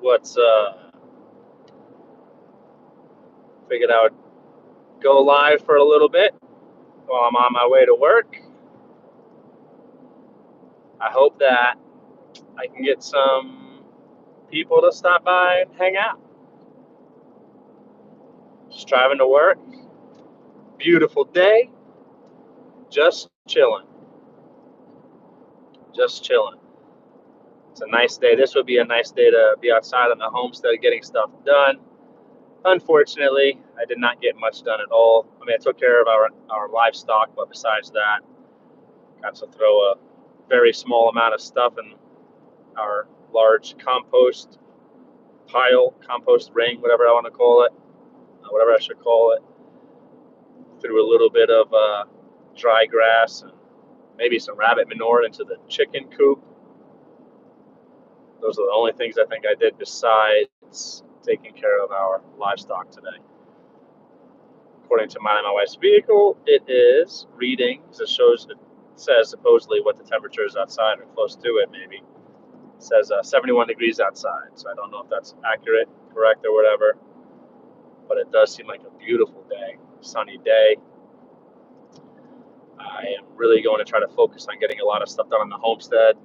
What's figured I would go live for a little bit while I'm on my way to work. I hope that I can get some people to stop by and hang out. Just driving to work. Beautiful day. Just chilling. Just chilling. It's a nice day. This would be a nice day to be outside on the homestead getting stuff done. Unfortunately, I did not get much done at all. I mean, I took care of our livestock, but besides that, got to throw a very small amount of stuff in our large compost pile, compost ring, whatever I want to call it, whatever I should call it. Threw a little bit of dry grass and maybe some rabbit manure into the chicken coop. Those are the only things I think I did besides taking care of our livestock today. According to my wife's vehicle, it is reading. It says supposedly what the temperature is outside or close to it, maybe. It says 71 degrees outside, so I don't know if that's accurate, correct, or whatever. But it does seem like a beautiful day, sunny day. I am really going to try to focus on getting a lot of stuff done on the homestead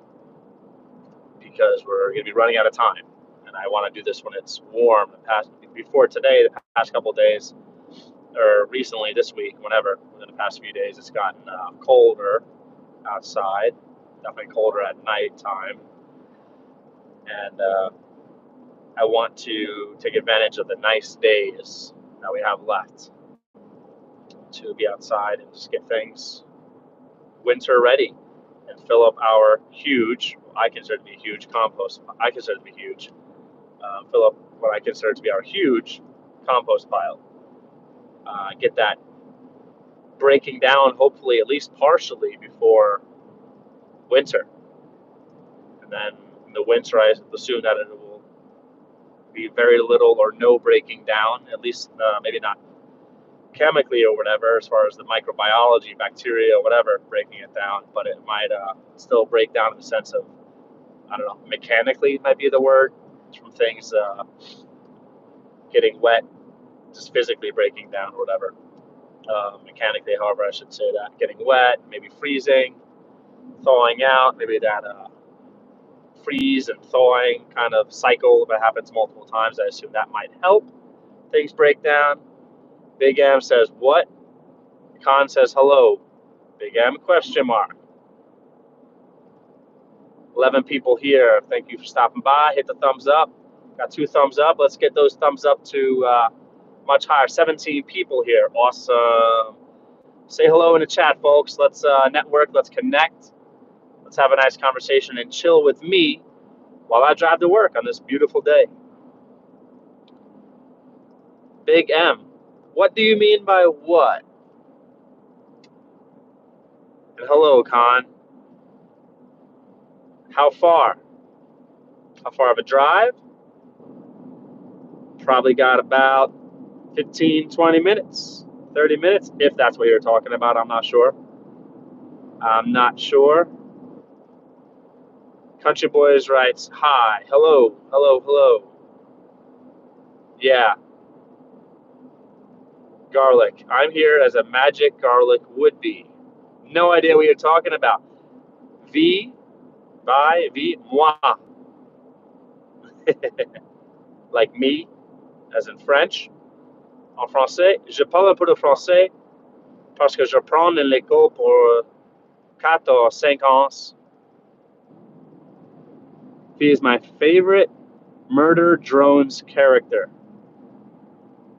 because we're going to be running out of time. And I want to do this when it's warm. Before today, the past couple of days, or recently this week, whenever, within the past few days, it's gotten colder outside, definitely colder at night time. And I want to take advantage of the nice days that we have left to be outside and just get things winter ready and fill up our huge, I consider to be huge compost. I consider to be huge. Fill up what I consider to be our huge compost pile. Get that breaking down, hopefully at least partially before winter. And then in the winter, I assume that it will be very little or no breaking down, at least maybe not chemically or whatever, as far as the microbiology, bacteria, whatever, breaking it down, but it might still break down in the sense of, I don't know, mechanically might be the word, from things getting wet, just physically breaking down or whatever. Mechanically, however I should say that, getting wet, maybe freezing, thawing out, maybe that freeze and thawing kind of cycle, if it happens multiple times, I assume that might help things break down. Big M says, what? Khan says, hello. Big M, question mark. 11 people here. Thank you for stopping by. Hit the thumbs up. Got 2 thumbs up. Let's get those thumbs up to much higher. 17 people here. Awesome. Say hello in the chat, folks. Let's network. Let's connect. Let's have a nice conversation and chill with me while I drive to work on this beautiful day. Big M, what do you mean by what? And hello, Khan. How far? How far of a drive? Probably got about 15, 20 minutes, 30 minutes, if that's what you're talking about. I'm not sure. I'm not sure. Country Boys writes, hi, hello, hello, hello. Yeah. Garlic. I'm here as a magic garlic would be. No idea what you're talking about. V, by, V, moi. Like me, as in French. En français, je parle un peu de français parce que je prends l'école pour 4 or 5 ans. He is my favorite Murder Drones character.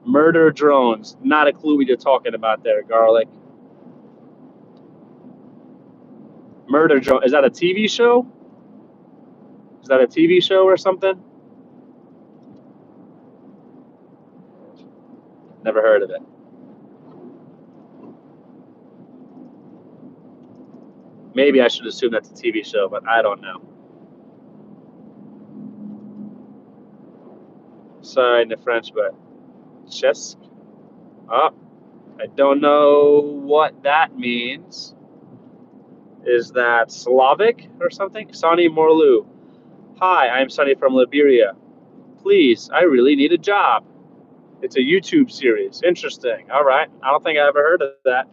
Murder Drones. Not a clue what you're talking about there, Garlic. Murder Drone. Is that a TV show? Is that a TV show or something? Never heard of it. Maybe I should assume that's a TV show, but I don't know. Sorry in the French, but Chesk. Oh, I don't know what that means. Is that Slavic or something? Sonny Morlu. Hi, I'm Sonny from Liberia. please, I really need a job. It's a YouTube series. Interesting. All right. I don't think I ever heard of that.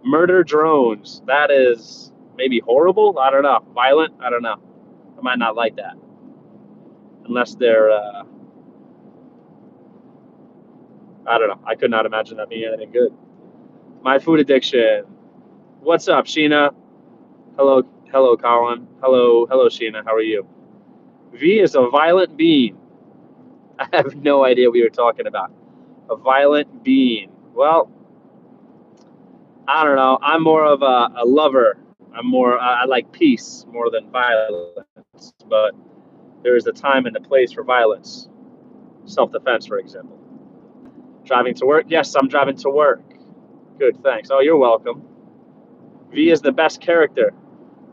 Murder drones. That is maybe horrible. I don't know. Violent. I don't know. I might not like that unless they're. I don't know. I could not imagine that being anything good. My food addiction. What's up, Sheena? Hello, Colin. Hello, Sheena. How are you? V is a violent being. I have no idea what you're talking about. A violent being. Well, I don't know. I'm more of a lover. I like peace more than violence. But there is a time and a place for violence. Self-defense, for example. Driving to work? Yes, I'm driving to work. Good, thanks. Oh, you're welcome. V is the best character.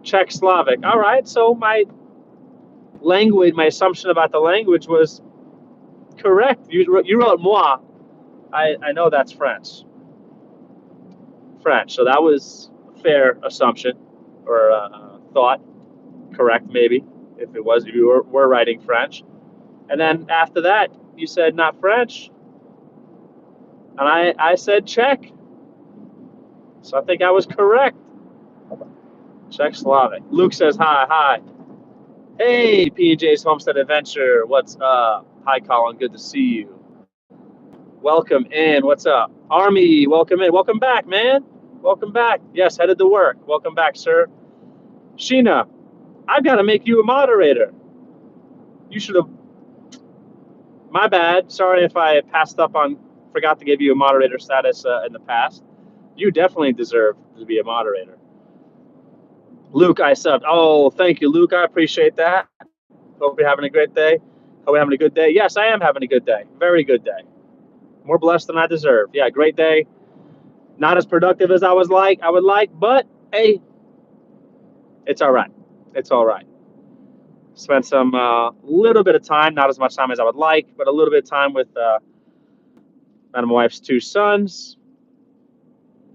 Czech Slavic. All right, so my assumption about the language was correct. You wrote moi. I know that's French. So that was a fair assumption or thought. Correct, maybe, if you were writing French. And then after that, you said not French. And I said Czech. So I think I was correct. Czech Slavic. Luke says hi. Hey, PJ's Homestead Adventure. What's up? Hi, Colin. Good to see you. Welcome in. What's up? Army, welcome in. Welcome back, man. Welcome back. Yes, headed to work. Welcome back, sir. Sheena, I've got to make you a moderator. You should have. My bad. Sorry if I forgot to give you a moderator status in the past. You definitely deserve to be a moderator. Luke, I subbed. Oh, thank you, Luke. I appreciate that. Hope you're having a great day. Hope you're having a good day. Yes, I am having a good day. Very good day. More blessed than I deserve. Yeah, great day. Not as productive as I would like, but hey, it's all right. It's all right. Spent some little bit of time, not as much time as I would like, but a little bit of time with my wife's two sons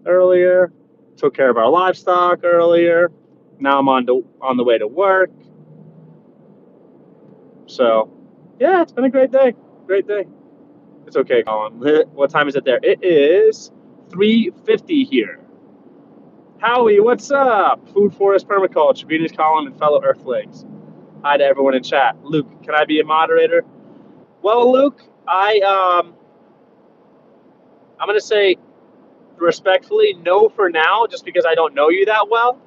earlier. Took care of our livestock earlier. Now I'm on the way to work. So, yeah, it's been a great day. Great day. It's okay, Colin. What time is it there? It is 3:50 here. Howie, what's up? Food Forest Permaculture. Greetings, Colin, and fellow Earthlings. Hi to everyone in chat. Luke, can I be a moderator? Well, Luke, I'm going to say respectfully no for now, just because I don't know you that well.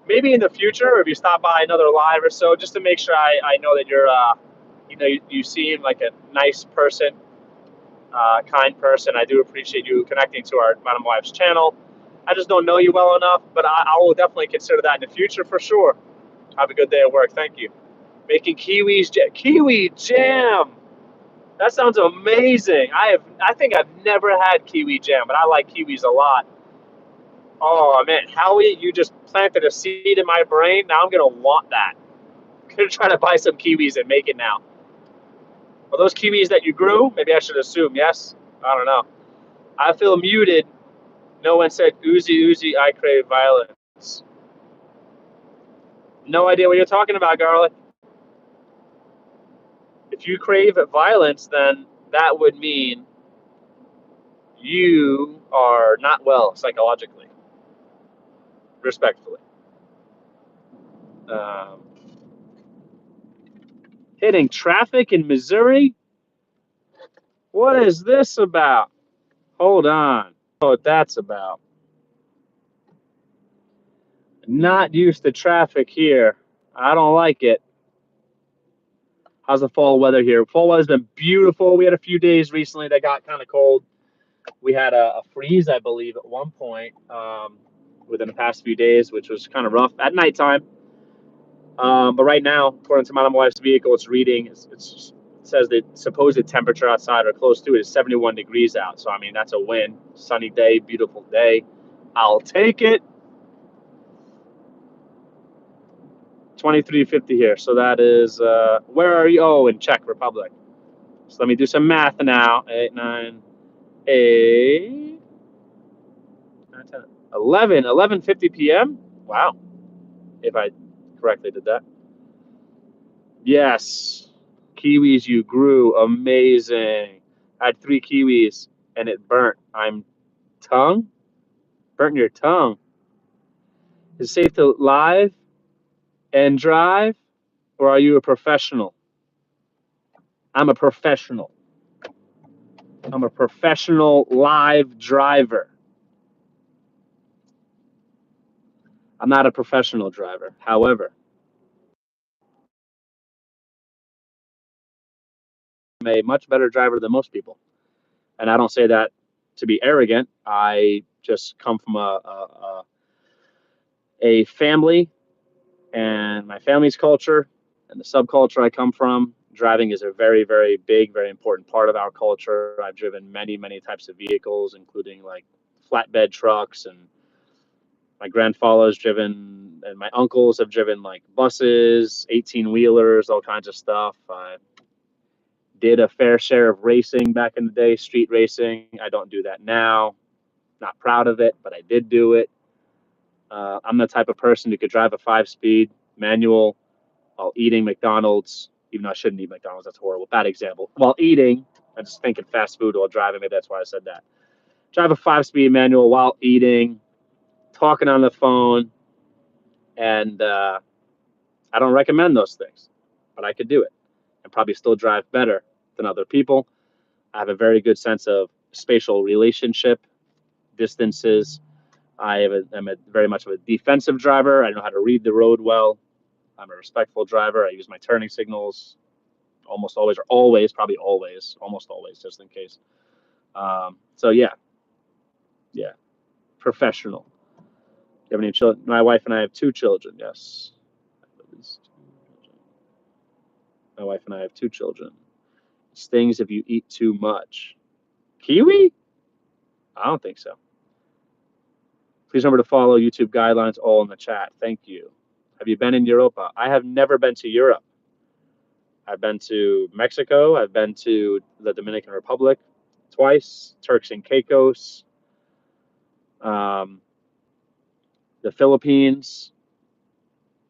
Maybe in the future, or if you stop by another live or so, just to make sure I know that you're, you seem like a nice person, kind person. I do appreciate you connecting to our Madam Wife's channel. I just don't know you well enough, but I will definitely consider that in the future for sure. Have a good day at work. Thank you. Making kiwi jam. That sounds amazing. I think I've never had kiwi jam, but I like kiwis a lot. Oh man, Howie, you just planted a seed in my brain. Now I'm gonna want that. I'm gonna try to buy some kiwis and make it now. Are those kiwis that you grew? Maybe I should assume yes. I don't know. I feel muted. No one said Uzi, I crave violence. No idea what you're talking about, Garlic. If you crave violence, then that would mean you are not well psychologically, respectfully. Hitting traffic in Missouri? What is this about? Hold on. Oh, what that's about. Not used to traffic here. I don't like it. How's the fall weather here? Fall weather's been beautiful. We had a few days recently that got kind of cold. We had a freeze, I believe, at one point within the past few days, which was kind of rough at nighttime. But right now, according to my wife's vehicle, it's reading. It says the supposed temperature outside or close to it is 71 degrees out. So I mean, that's a win. Sunny day, beautiful day. I'll take it. 2350 here. So that is where are you? Oh, in Czech Republic. So let me do some math now. 8, 9, 8, 9, 10, 11, 11:50 p.m. Wow, if I correctly did that. Yes. Kiwis you grew. Amazing. I had 3 kiwis and it burnt. Tongue? Burnt your tongue. Is it safe to live and drive? Or are you a professional? I'm a professional. I'm a professional live driver. I'm not a professional driver. However, I'm a much better driver than most people. And I don't say that to be arrogant. I just come from a family and my family's culture and the subculture I come from. Driving is a very, very big, very important part of our culture. I've driven many, many types of vehicles, including like flatbed trucks, and my grandfather's driven, and my uncles have driven like buses, 18 wheelers, all kinds of stuff. I did a fair share of racing back in the day, street racing. I don't do that now. Not proud of it, but I did do it. I'm the type of person who could drive a 5-speed manual while eating McDonald's, even though I shouldn't eat McDonald's. That's horrible. Bad example. While eating, I'm just thinking fast food while driving. Maybe that's why I said that. Drive a 5-speed manual while eating, talking on the phone, and I don't recommend those things, but I could do it and probably still drive better than other people. I have a very good sense of spatial relationship, distances. I'm very much of a defensive driver. I know how to read the road well. I'm a respectful driver. I use my turning signals almost always, or always, probably always, almost always, just in case. So yeah, professional. You have any children? My wife and I have 2 children. Yes, at least 2 children. My wife and I have 2 children. Stings if you eat too much. Kiwi? I don't think so. Please remember to follow YouTube guidelines all in the chat. Thank you. Have you been in Europa? I have never been to Europe. I've been to Mexico. I've been to the Dominican Republic twice, Turks and Caicos, the Philippines.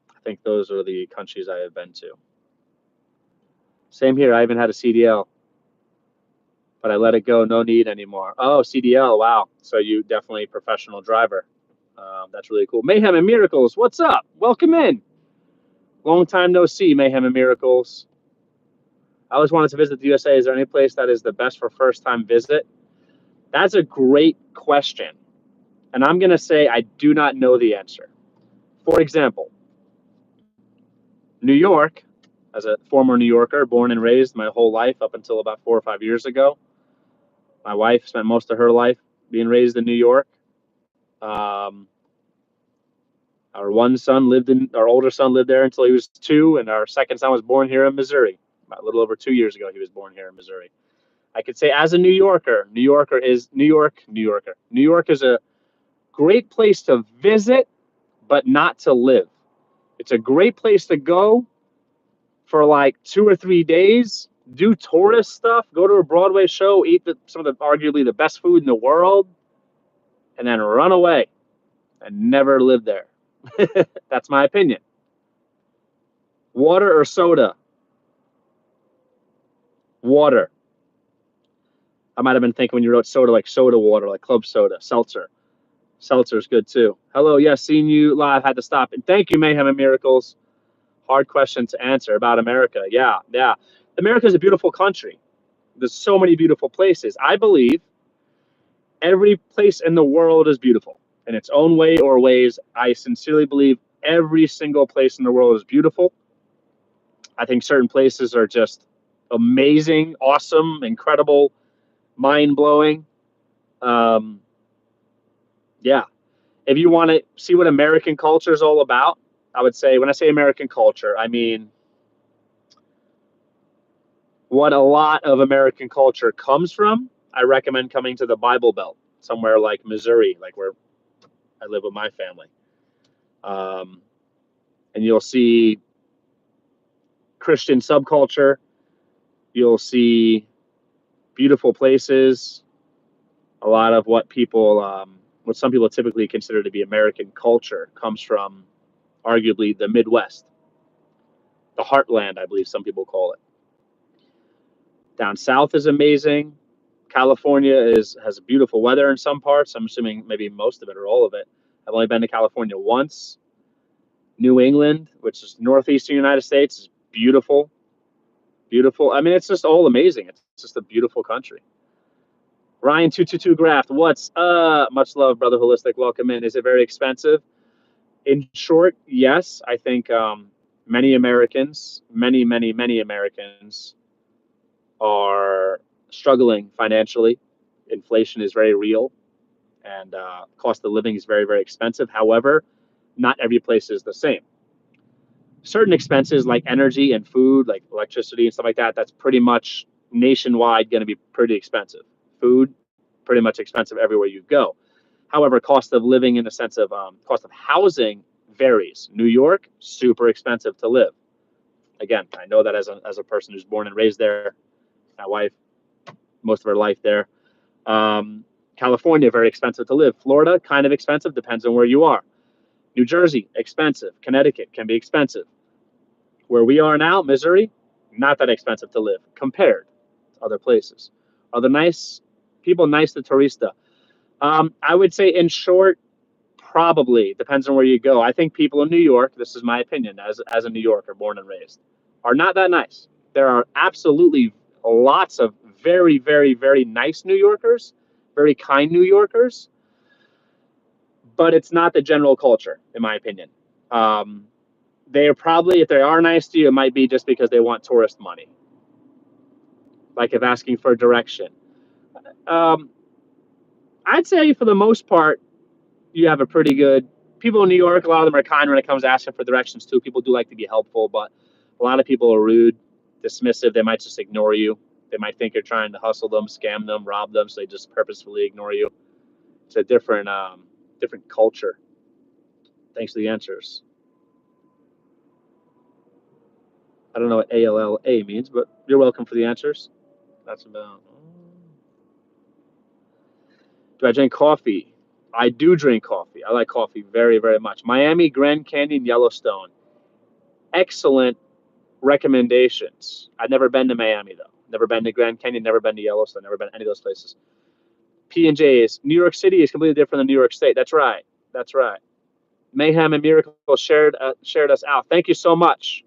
I think those are the countries I have been to. Same here. I even had a CDL, but I let it go. No need anymore. Oh, CDL. Wow. So you definitely a professional driver. That's really cool. Mayhem and Miracles. What's up? Welcome in. Long time no see, Mayhem and Miracles. I always wanted to visit the USA. Is there any place that is the best for first-time visit? That's a great question. And I'm going to say I do not know the answer. For example, New York, as a former New Yorker, born and raised my whole life up until about 4 or 5 years ago. My wife spent most of her life being raised in New York. Our older son lived there until he was 2, and our second son was born here in Missouri. About a little over 2 years ago, he was born here in Missouri. I could say, as a New Yorker, New York is a great place to visit, but not to live. It's a great place to go for like 2 or 3 days, do tourist stuff, go to a Broadway show, eat some of the arguably the best food in the world, and then run away and never live there. That's my opinion. Water or soda? Water. I might have been thinking when you wrote soda, like soda water, like club soda, seltzer. Seltzer's good too. Hello, yes, seeing you live, had to stop. And thank you, Mayhem and Miracles. Hard question to answer about America. Yeah. America is a beautiful country. There's so many beautiful places. I believe every place in the world is beautiful in its own way or ways. I sincerely believe every single place in the world is beautiful. I think certain places are just amazing, awesome, incredible, mind-blowing. Yeah. If you want to see what American culture is all about, I would say, when I say American culture, I mean what a lot of American culture comes from. I recommend coming to the Bible Belt, somewhere like Missouri, like where I live with my family. And you'll see Christian subculture. You'll see beautiful places. A lot of what some people typically consider to be American culture comes from arguably the Midwest, the heartland, I believe some people call it. Down south is amazing. California has beautiful weather in some parts. I'm assuming maybe most of it or all of it. I've only been to California once. New England, which is northeastern United States, is beautiful. Beautiful. I mean, it's just all amazing. It's just a beautiful country. Ryan222 Graft, what's much love, brother holistic. Welcome in. Is it very expensive? In short, yes. I think many Americans, many Americans are struggling financially. Inflation is very real, and cost of living is very expensive. However, not every place is the same. Certain expenses like energy and food, like electricity and stuff like that, that's pretty much nationwide going to be pretty expensive. Food, pretty much expensive everywhere you go. However, cost of living in the sense of cost of housing varies. New York, super expensive to live. Again, I know that as a person who's born and raised there. My wife, most of her life there. California, very expensive to live. Florida, kind of expensive, depends on where you are. New Jersey, expensive. Connecticut can be expensive. Where we are now, Missouri, not that expensive to live compared to other places. Are the nice people nice to Turista? I would say, in short, probably depends on where you go. I think people in New York, this is my opinion as a New Yorker, born and raised, are not that nice. There are absolutely lots of very nice New Yorkers, very kind New Yorkers, but it's not the general culture, in my opinion. They are probably, if they are nice to you, it might be just because they want tourist money, like if asking for direction. Um, I'd say for the most part, you have a pretty good. People in New York, a lot of them are kind when it comes to asking for directions too. People do like to be helpful, but a lot of people are rude, dismissive. They might just ignore you. They might think you're trying to hustle them, scam them, rob them, so they just purposefully ignore you. It's a different culture. Thanks for the answers. I don't know what ALLA means, but you're welcome for the answers. That's about. Do I drink coffee? I do drink coffee. I like coffee very much. Miami, Grand Canyon, Yellowstone. Excellent recommendations. I've never been to Miami though. Never been to Grand Canyon. Never been to Yellowstone. Never been to any of those places. P&J's. New York City is completely different than New York State. That's right. That's right. Mayhem and Miracle shared us out. Thank you so much.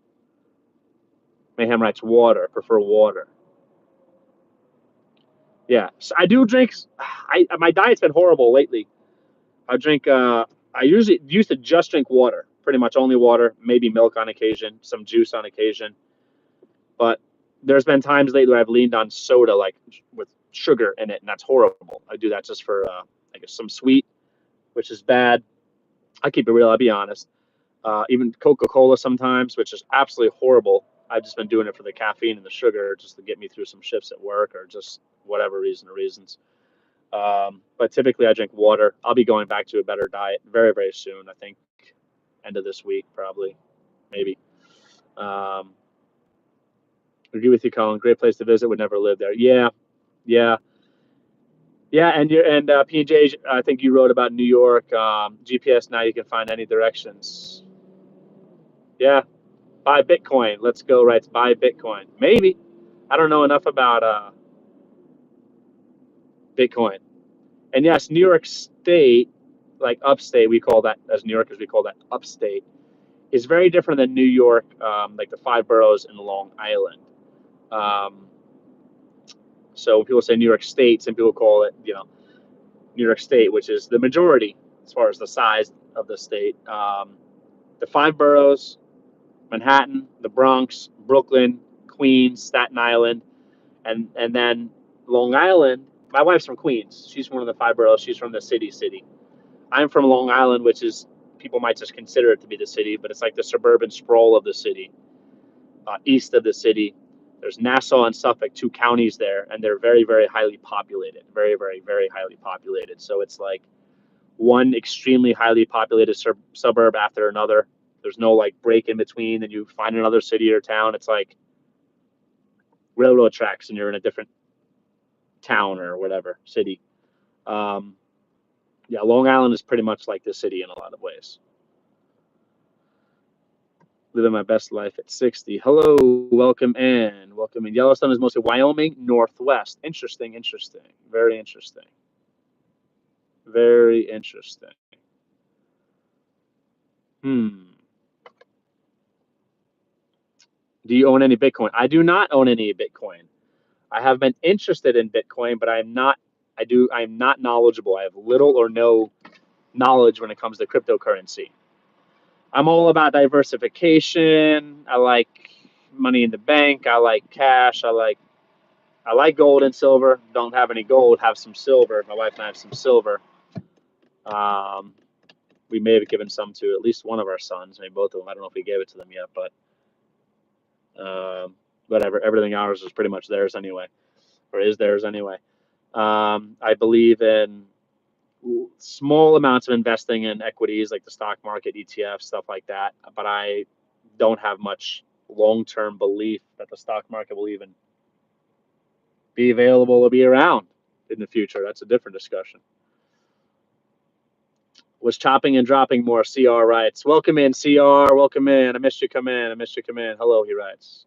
Mayhem writes water. Prefer water. Yeah, so I do drink. My diet's been horrible lately. I drink. I usually used to just drink water, pretty much only water, maybe milk on occasion, some juice on occasion. But there's been times lately where I've leaned on soda, like with sugar in it, and that's horrible. I do that just for, I guess, some sweet, which is bad. I keep it real. I'll be honest. Even Coca-Cola sometimes, which is absolutely horrible. I've just been doing it for the caffeine and the sugar, just to get me through some shifts at work or just whatever reasons. But typically I drink water. I'll be going back to a better diet very soon. I think end of this week, probably, maybe. Agree with you, Colin. Great place to visit. Would never live there. Yeah. And P&J, I think you wrote about New York. GPS now you can find any directions. Yeah. Buy Bitcoin. Let's go. Right. Buy Bitcoin. Maybe. I don't know enough about Bitcoin. And yes, New York State, like upstate, we call that, as New Yorkers, we call that upstate, is very different than New York, like the five boroughs in Long Island. So when people say New York State, some people call it, New York State, which is the majority as far as the size of the state. The five boroughs: Manhattan, the Bronx, Brooklyn, Queens, Staten Island, and then Long Island. My wife's from Queens. She's from one of the five boroughs. She's from the city. I'm from Long Island, which is, people might just consider it to be the city, but it's like the suburban sprawl of the city. East of the city, there's Nassau and Suffolk, two counties there, and they're very highly populated. Very highly populated. So it's like one extremely highly populated suburb after another. There's no like break in between, and you find another city or town. It's like railroad tracks, and you're in a different town or whatever city. Yeah, Long Island is pretty much like the city in a lot of ways. Living my best life at 60. Hello, welcome in. Welcome in. Yellowstone is mostly Wyoming, Northwest. Interesting, interesting. Very interesting. Very interesting. Hmm. Do you own any Bitcoin? I do not own any Bitcoin. I have been interested in Bitcoin, but I'm not knowledgeable. I have little or no knowledge when it comes to cryptocurrency. I'm all about diversification. I like money in the bank. I like cash. I like gold and silver. Don't have any gold. Have some silver. My wife and I have some silver. Um, we may have given some to at least one of our sons, maybe both of them. I don't know if we gave it to them yet, but whatever. Everything ours is pretty much theirs anyway, or is theirs anyway. I believe in small amounts of investing in equities like the stock market, ETF, stuff like that. But I don't have much long-term belief that the stock market will even be available or be around in the future. That's a different discussion. Was chopping and dropping more. CR writes, welcome in, CR, welcome in. I missed you come in. I missed you come in. Hello, he writes.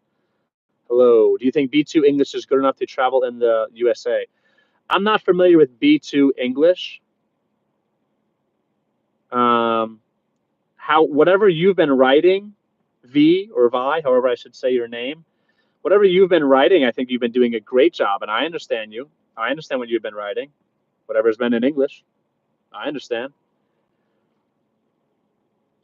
Hello. Do you think B2 English is good enough to travel in the USA? I'm not familiar with B2 English. Whatever you've been writing, V or Vi, however I should say your name, whatever you've been writing, I think you've been doing a great job, and I understand you. I understand what you've been writing. Whatever's been in English, I understand.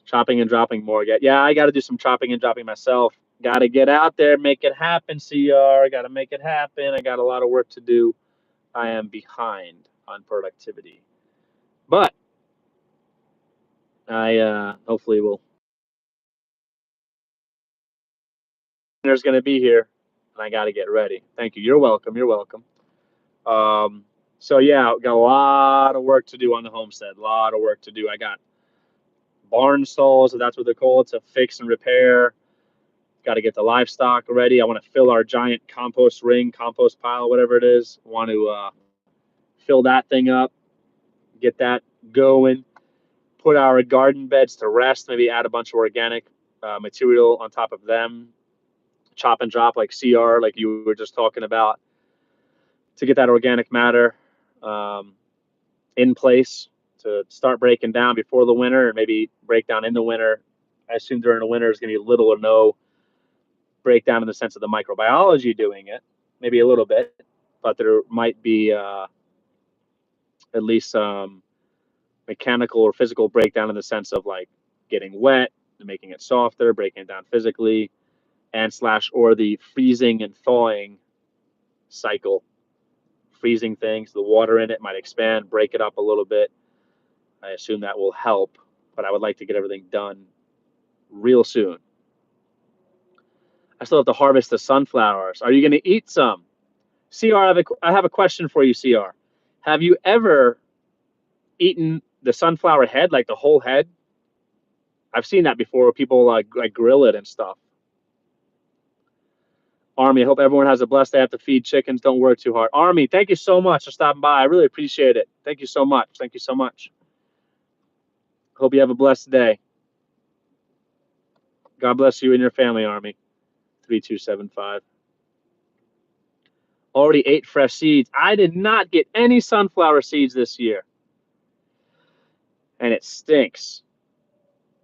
Chopping and dropping more. Yeah, I got to do some chopping and dropping myself. Got to get out there, make it happen, CR. Got to make it happen. I got a lot of work to do. I am behind on productivity, but I hopefully will. There's going to be here, and I got to get ready. Thank you. You're welcome. You're welcome. So yeah, got a lot of work to do on the homestead. A lot of work to do. I got barn stalls, if that's what they're called, to fix and repair. Got to get the livestock ready. I want to fill our giant compost ring, compost pile, whatever it is. Want to fill that thing up, get that going. Put our garden beds to rest. Maybe add a bunch of organic material on top of them. Chop and drop like CR, like you were just talking about, to get that organic matter in place to start breaking down before the winter, and maybe break down in the winter. I assume during the winter is going to be little or no breakdown in the sense of the microbiology doing it, maybe a little bit, but there might be at least some mechanical or physical breakdown in the sense of like getting wet and making it softer, breaking it down physically, and or the freezing and thawing cycle. Freezing things, the water in it might expand, break it up a little bit. I assume that will help, but I would like to get everything done real soon. I still have to harvest the sunflowers. Are you going to eat some? CR, I have a question for you, CR. Have you ever eaten the sunflower head, like the whole head? I've seen that before, where people like grill it and stuff. Army, I hope everyone has a blessed day. I have to feed chickens. Don't work too hard. Army, thank you so much for stopping by. I really appreciate it. Thank you so much. Thank you so much. Hope you have a blessed day. God bless you and your family, Army. 3275. Already ate fresh seeds. I did not get any sunflower seeds this year, and it stinks.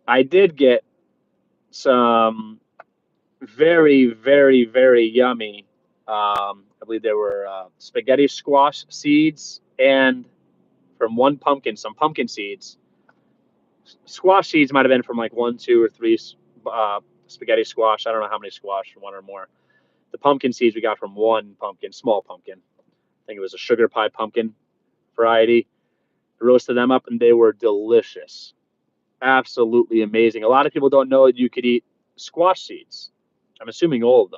I did get some very, very, very yummy. I believe there were spaghetti squash seeds, and from one pumpkin, some pumpkin seeds. Squash seeds might have been from like 1, 2, or 3 spaghetti squash. I don't know how many squash, one or more. The pumpkin seeds we got from one pumpkin, small pumpkin. I think it was a sugar pie pumpkin variety. Roasted them up, and they were delicious. Absolutely amazing. A lot of people don't know that you could eat squash seeds. I'm assuming all of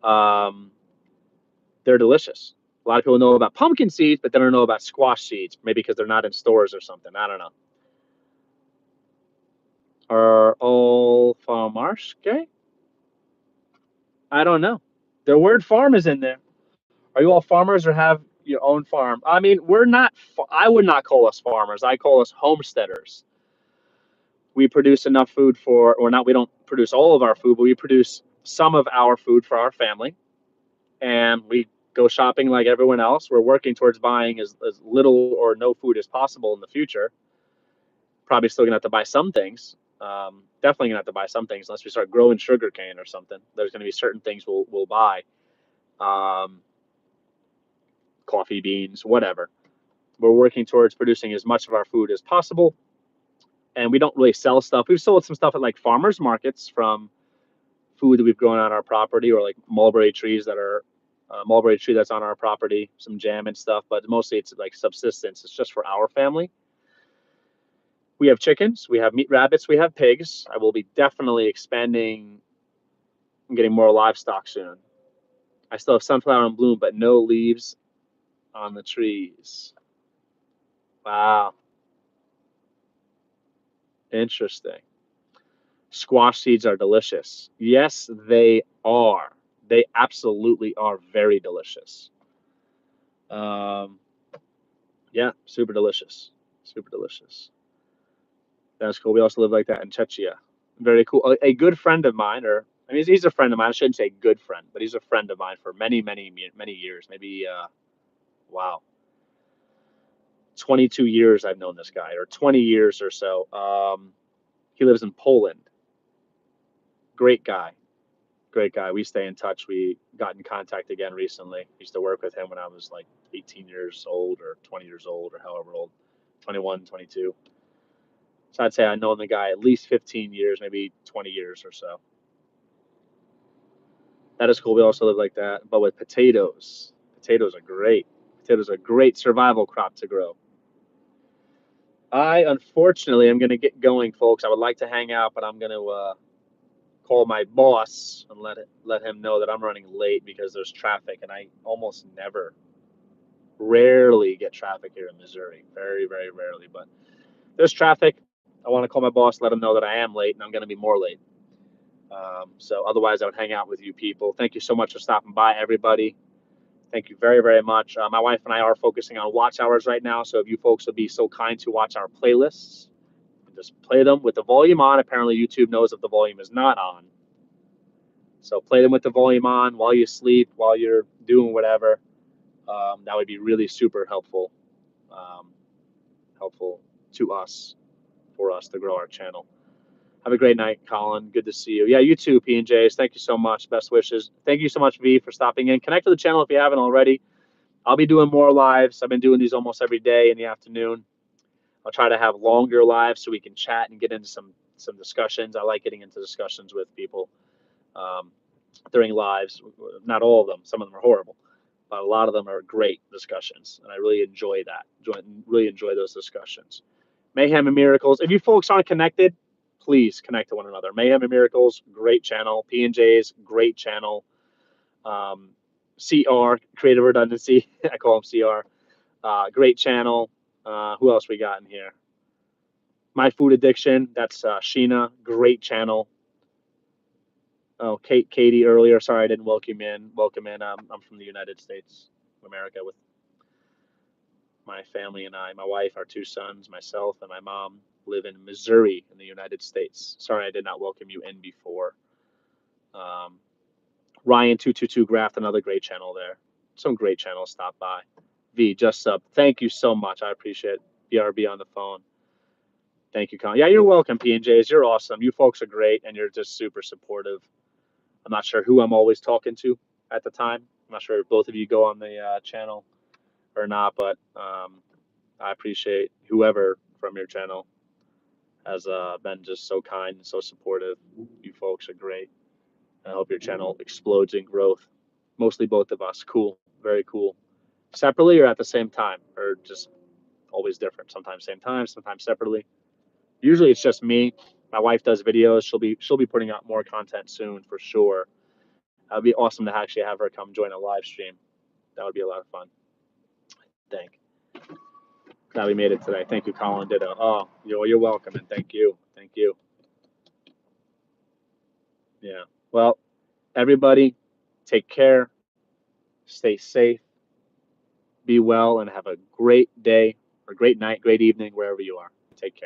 them. They're delicious. A lot of people know about pumpkin seeds, but they don't know about squash seeds, maybe because they're not in stores or something. I don't know. Are all farmers okay? I don't know. The word farm is in there. Are you all farmers or have your own farm? I mean, we're not, I would not call us farmers. I call us homesteaders. We produce enough food for, or not, we don't produce all of our food, but we produce some of our food for our family, and we go shopping like everyone else. We're working towards buying as little or no food as possible in the future. Probably still gonna have to buy some things. Definitely gonna have to buy some things unless we start growing sugarcane or something. There's gonna be certain things we'll buy. Um, Coffee beans, whatever. We're working towards producing as much of our food as possible, and we don't really sell stuff. We've sold some stuff at like farmers markets from food that we've grown on our property, or like mulberry trees that are mulberry tree that's on our property, some jam and stuff. But mostly it's like subsistence. It's just for our family. We have chickens, we have meat rabbits, we have pigs. I will be definitely expanding and getting more livestock soon. I still have sunflower in bloom, but no leaves on the trees. Wow, interesting. Squash seeds are delicious. Yes, they are. They absolutely are very delicious. Um, yeah, super delicious. Super delicious. That's cool. We also live like that in Czechia. Very cool. A good friend of mine, or I mean, he's a friend of mine. I shouldn't say good friend, but he's a friend of mine for many, many, many years. Maybe, wow, 22 years I've known this guy, or 20 years or so. He lives in Poland. Great guy. Great guy. We stay in touch. We got in contact again recently. I used to work with him when I was like 18 years old or 20 years old or however old, 21, 22. So I'd say I know the guy at least 15 years, maybe 20 years or so. That is cool. We also live like that, but with potatoes. Potatoes are great. Potatoes are a great survival crop to grow. I unfortunately am going to get going, folks. I would like to hang out, but I'm going to call my boss and let him know that I'm running late because there's traffic, and I almost never, rarely get traffic here in Missouri. Very, very rarely, but there's traffic. I want to call my boss, let him know that I am late, and I'm going to be more late. So otherwise, I would hang out with you people. Thank you so much for stopping by, everybody. Thank you very, very much. My wife and I are focusing on watch hours right now. So if you folks would be so kind to watch our playlists, just play them with the volume on. Apparently, YouTube knows if the volume is not on. So play them with the volume on while you sleep, while you're doing whatever. That would be really super helpful, helpful to us, for us to grow our channel. Have a great night, Colin. Good to see you. Yeah, you too, P&Js. Thank you so much. Best wishes. Thank you so much, V, for stopping in. Connect to the channel if you haven't already. I'll be doing more lives. I've been doing these almost every day in the afternoon. I'll try to have longer lives so we can chat and get into some discussions. I like getting into discussions with people during lives. Not all of them. Some of them are horrible, but a lot of them are great discussions, and I really enjoy that. Really enjoy those discussions. Mayhem and Miracles. If you folks aren't connected, please connect to one another. Mayhem and Miracles, great channel. P&J's, great channel. CR, Creative Redundancy. I call him CR. Great channel. Who else we got in here? My Food Addiction. That's Sheena. Great channel. Oh, Katie earlier. Sorry, I didn't welcome in. I'm from the United States of America with my family and I. My wife, our two sons, myself, and my mom live in Missouri in the United States. Sorry, I did not welcome you in before. Ryan222 Graft, another great channel there. Some great channels stop by. V, just sub. Thank you so much. I appreciate BRB on the phone. Thank you, Colin. Yeah, you're welcome, P&Js. You're awesome. You folks are great, and you're just super supportive. I'm not sure who I'm always talking to at the time. I'm not sure if both of you go on the channel or not, but I appreciate whoever from your channel has been just so kind and so supportive. You folks are great. I hope your channel explodes in growth. Mostly both of us. Cool. Very cool. Separately or at the same time, or just always different? Sometimes same time, sometimes separately. Usually it's just me. My wife does videos. She'll be putting out more content soon for sure. That would be awesome to actually have her come join a live stream. That would be a lot of fun. I think. Glad we made it today. Thank you, Colin. Ditto. Oh, you're welcome, and thank you. Thank you. Yeah. Well, everybody, take care. Stay safe. Be well, and have a great day, or great night, great evening, wherever you are. Take care.